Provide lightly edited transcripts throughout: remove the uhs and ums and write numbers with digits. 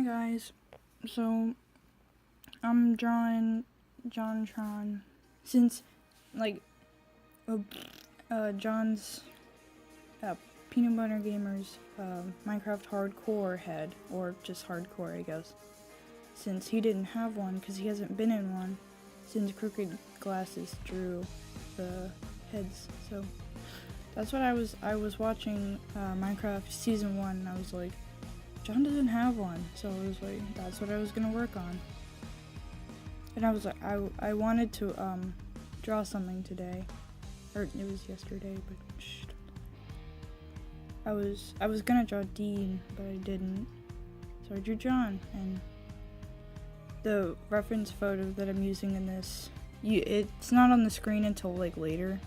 Hi guys, so I'm drawing JonTron since like John's Peanut Butter Gamer's Minecraft Hardcore head, or just Hardcore I guess, since he didn't have one because he hasn't been in one since Crooked Glasses drew the heads. So that's what I was watching Minecraft Season 1 and I was like, John doesn't have one, so I was like, that's what I was gonna work on. And I was like, I wanted to draw something today, or it was yesterday, but shh. I was gonna draw Dean, but I didn't, so I drew John. And the reference photo that I'm using in this, it's not on the screen until like later,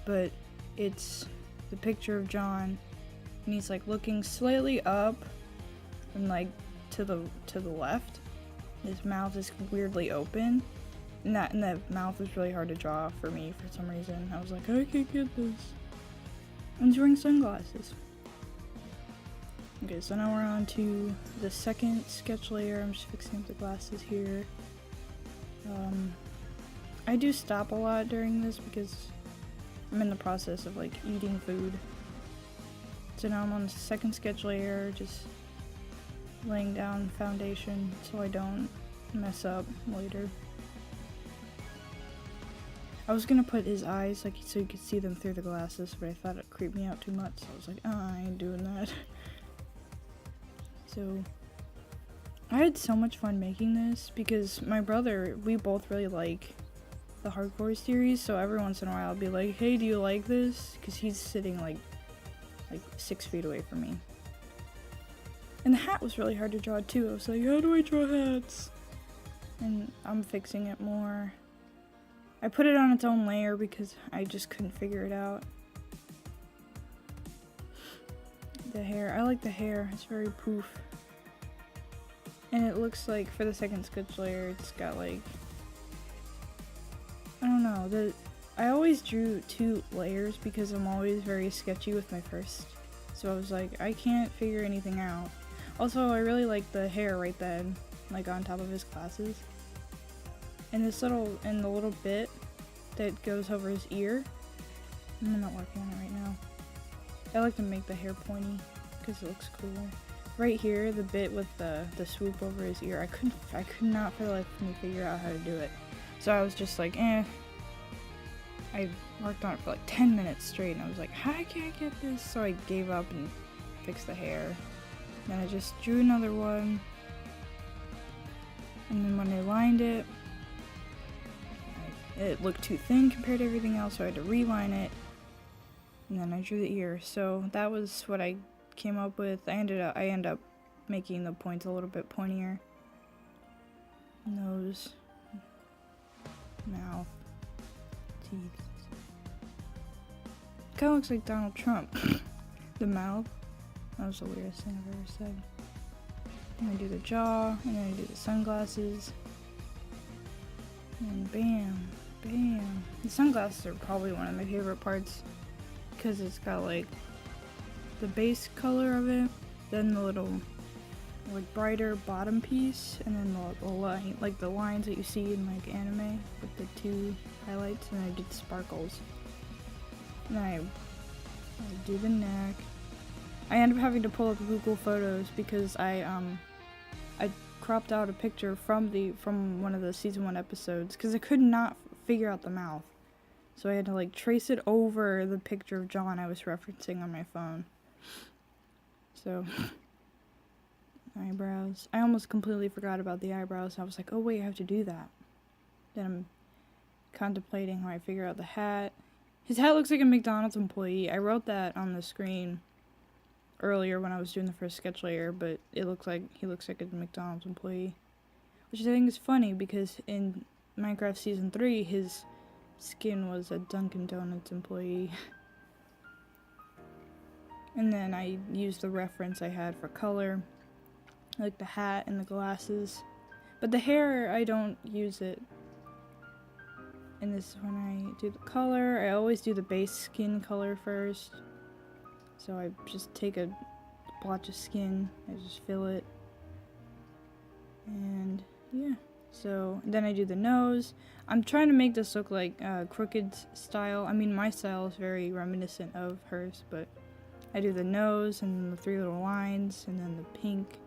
but it's the picture of John, and he's like looking slightly up and like to the left. His mouth is weirdly open, and the mouth was really hard to draw for me for some reason. I was like, I can't get this. And he's wearing sunglasses. Okay, so now we're on to the second sketch layer. I'm just fixing up the glasses here. I do stop a lot during this because I'm in the process of like eating food. So now I'm on the second sketch layer, just laying down foundation so I don't mess up later. I was gonna put his eyes like so you could see them through the glasses, but I thought it creeped me out too much, so I was like, I ain't doing that. So I had so much fun making this because my brother, we both really like the hardcore series, so every once in a while I'll be like, hey, do you like this? Because he's sitting like 6 feet away from me. And the hat was really hard to draw too. I was like, how do I draw hats? And I'm fixing it more. I put it on its own layer because I just couldn't figure it out. The hair, I like the hair, it's very poof. And it looks like for the second sketch layer, it's got like, I don't know, I always drew 2 layers because I'm always very sketchy with my first. So I was like, I can't figure anything out. Also, I really like the hair right then, like on top of his glasses. And the little bit that goes over his ear. I'm not working on it right now. I like to make the hair pointy because it looks cooler. Right here, the bit with the swoop over his ear, I could not for the life of me figure out how to do it. So I was just like, I worked on it for like 10 minutes straight, and I was like, I can't get this. So I gave up and fixed the hair. Then I just drew another one, and then when I lined it, it looked too thin compared to everything else, so I had to reline it, and then I drew the ear. So that was what I came up with. I ended up making the points a little bit pointier. Nose, mouth, teeth. Kind of looks like Donald Trump. The mouth. That was the weirdest thing I've ever said. And I do the jaw, and then I do the sunglasses. And bam, bam. The sunglasses are probably one of my favorite parts because it's got like the base color of it, then the little like brighter bottom piece, and then the line, like the lines that you see in like anime with the 2 highlights, and I did sparkles. And then I do the neck. I ended up having to pull up Google Photos because I cropped out a picture from one of the season 1 episodes because I could not figure out the mouth. So I had to like trace it over the picture of John I was referencing on my phone. So eyebrows. I almost completely forgot about the eyebrows. I was like, oh wait, I have to do that. Then I'm contemplating how I figure out the hat. His hat looks like a McDonald's employee. I wrote that on the screen earlier when I was doing the first sketch layer, but he looks like a McDonald's employee, which I think is funny because in Minecraft Season 3 his skin was a Dunkin' Donuts employee. And then I used the reference I had for color, like the hat and the glasses, but the hair I don't use it. And this is when I do the color. I always do the base skin color first. So I just take a blotch of skin, I just fill it, And yeah, so then I do the nose. I'm trying to make this look like Crooked's style. I mean, my style is very reminiscent of hers, but I do the nose and then the 3 little lines and then the pink.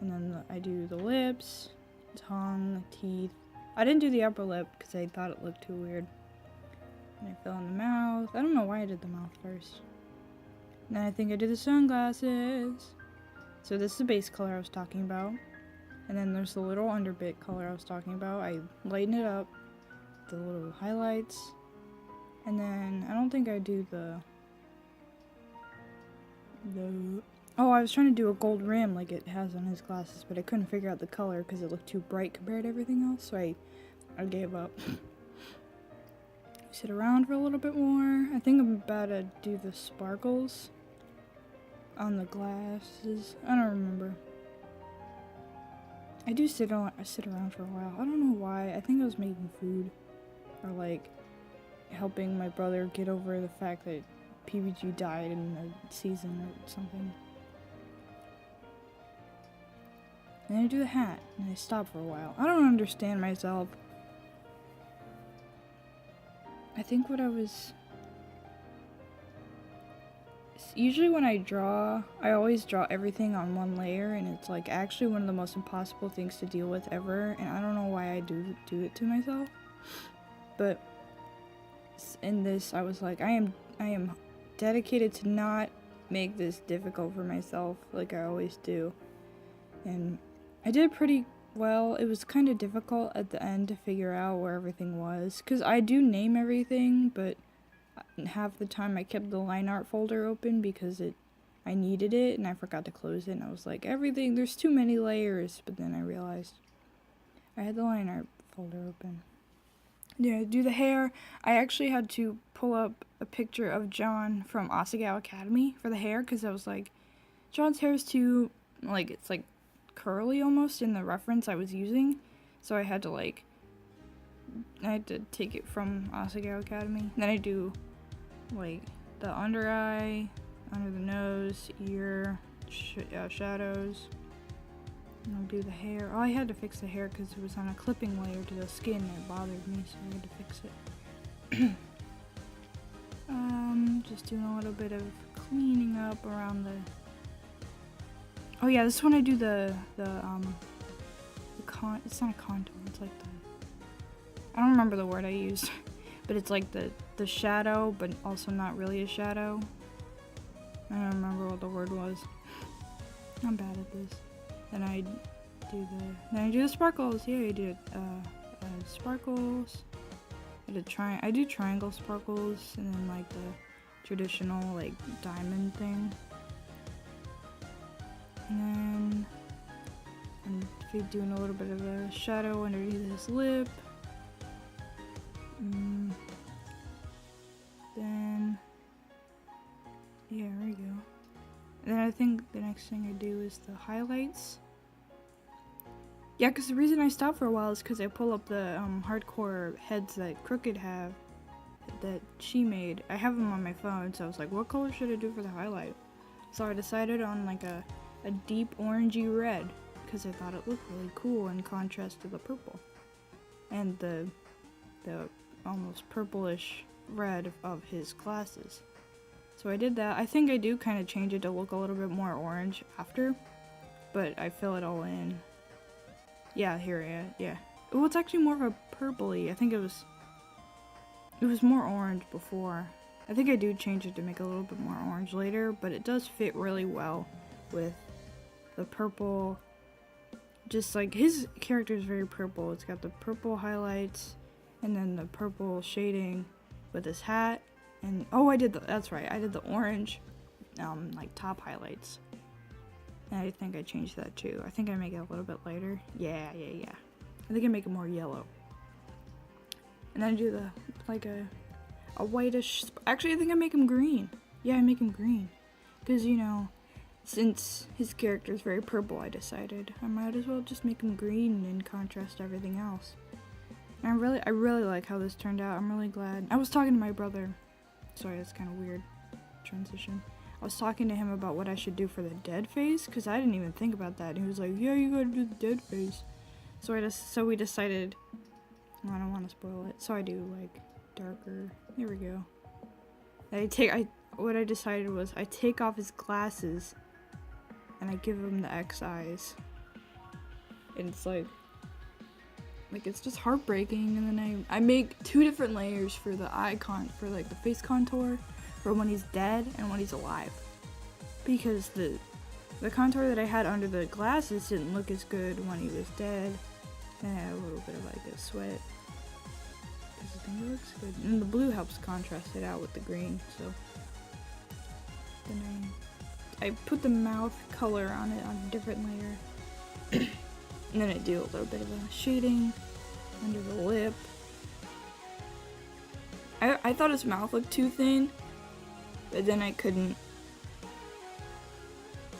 And then I do the lips, tongue, teeth. I didn't do the upper lip because I thought it looked too weird. And I fill in the mouth. I don't know why I did the mouth first. And then I think I did the sunglasses. So this is the base color I was talking about. And then there's the little underbit color I was talking about. I lighten it up, the little highlights. And then I don't think I do the oh, I was trying to do a gold rim like it has on his glasses, but I couldn't figure out the color because it looked too bright compared to everything else, so I gave up. Sit around for a little bit more. I think I'm about to do the sparkles on the glasses. I don't remember. I do sit around for a while. I don't know why. I think I was making food or like helping my brother get over the fact that PBG died in a season or something. And then I do the hat, and I stop for a while. I don't understand myself. I think what I was... Usually when I draw, I always draw everything on one layer, and it's like actually one of the most impossible things to deal with ever, and I don't know why I do it to myself. But in this, I was like, I am dedicated to not make this difficult for myself like I always do. And I did pretty well. It was kind of difficult at the end to figure out where everything was, because I do name everything, but half the time I kept the line art folder open because I needed it and I forgot to close it, and I was like, everything, there's too many layers, but then I realized I had the line art folder open. Yeah, do the hair. I actually had to pull up a picture of John from Asagao Academy for the hair, because I was like, John's hair is too, like, it's like curly almost in the reference I was using, so I had to take it from Asagao Academy. And then I do like the under eye, under the nose, ear, shadows. And I'll do the hair. Oh, I had to fix the hair because it was on a clipping layer to the skin and it bothered me, so I had to fix it. Just doing a little bit of cleaning up around the... Oh yeah, this one I do it's not a contour, it's like I don't remember the word I used, but it's like the shadow, but also not really a shadow. I don't remember what the word was. I'm bad at this. Then I do the sparkles. Yeah, I did sparkles. I do triangle sparkles, and then like the traditional like diamond thing. And then I'm doing a little bit of a shadow underneath his lip. Then, yeah, there we go. And then I think the next thing I do is the highlights. Yeah, because the reason I stopped for a while is because I pull up the hardcore heads that Crooked have, that she made. I have them on my phone, so I was like, what color should I do for the highlight? So I decided on like a deep orangey red, because I thought it looked really cool in contrast to the purple. And the almost purplish red of his glasses. So I did that. I think I do kind of change it to look a little bit more orange after, but I fill it all in. Yeah, here, yeah. Oh, it's actually more of a purpley. I think it was more orange before. I think I do change it to make it a little bit more orange later, but it does fit really well with the purple. Just like his character is very purple. It's got the purple highlights and then the purple shading with his hat. And oh, that's right, I did the orange like top highlights. And I think I changed that too. I think I make it a little bit lighter. Yeah. I think I make it more yellow. And then I do like a whitish, actually I think I make him green. Yeah, I make him green. Because, you know, since his character is very purple, I decided I might as well just make him green in contrast to everything else. And I really like how this turned out. I'm really glad. I was talking to my brother. Sorry, that's kind of weird transition. I was talking to him about what I should do for the dead face, because I didn't even think about that. And he was like, yeah, you gotta do the dead face. So we decided, well, I don't want to spoil it, so I do like darker. Here we go. What I decided was I take off his glasses and I give him the X eyes. And it's like it's just heartbreaking. And then I make 2 different layers for the icon, for like the face contour, for when he's dead and when he's alive. Because the contour that I had under the glasses didn't look as good when he was dead. And I had a little bit of like a sweat. Because I think it looks good. And the blue helps contrast it out with the green, so. Then I put the mouth color on it on a different layer. And then I do a little bit of a shading under the lip. I thought his mouth looked too thin, but then I couldn't.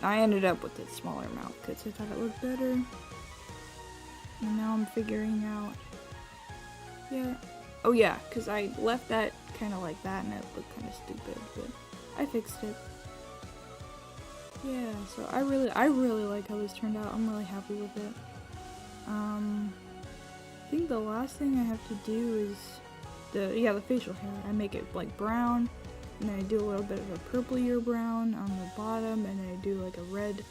I ended up with a smaller mouth because I thought it looked better. And now I'm figuring out. Yeah. Oh yeah, because I left that kind of like that and it looked kind of stupid, but I fixed it. Yeah, so I really like how this turned out. I'm really happy with it. I think the last thing I have to do is the facial hair. I make it like brown, and then I do a little bit of a purplier brown on the bottom, and then I do like a red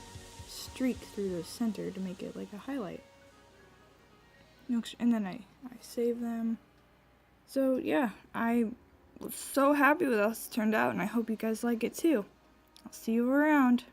streak through the center to make it like a highlight. And then I save them. So yeah, I was so happy with how this turned out, and I hope you guys like it too. I'll see you around.